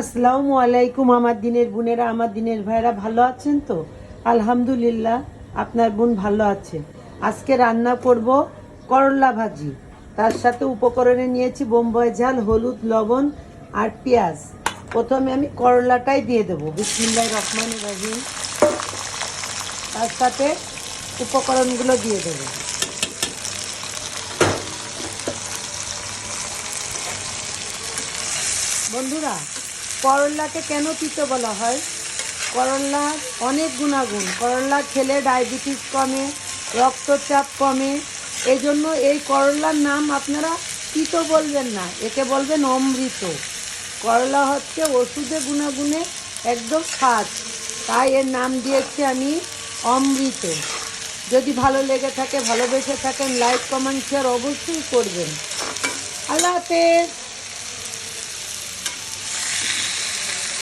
আসসালামু আলাইকুম আমার দিনের বোনেরা, আমার দিনের ভাইরা ভালো আছেন তো? আলহামদুলিল্লাহ, আপনার বোন ভালো আছে। আজকে রান্না করব করলা ভাজি। তার সাথে উপকরণে নিয়েছি বোম্বাই ঝাল, হলুদ, লবণ আর পেঁয়াজ। প্রথমে আমি করলাটাই দিয়ে দেবো। বিসমিল্লাহির রহমানির রহিম। তার সাথে উপকরণগুলো দিয়ে দেবো। বন্ধুরা, করলাকে কেন তিতো বলা হয়? করলার অনেক গুণাগুণ। করলা খেলে ডায়াবেটিস কমে, রক্তচাপ কমে। এই জন্য এই করলার নাম আপনারা তিতো বলবেন না, একে বলবেন অমৃত। করলা হচ্ছে ওষুধে গুণাগুণে একদম খাস, তাই এর নাম দিয়েছি আমি অমৃত। যদি ভালো লেগে থাকে, ভালোবেসে থাকেন, লাইক কমেন্ট শেয়ার অবশ্যই করবেন। আল্লাহ হাফেজ।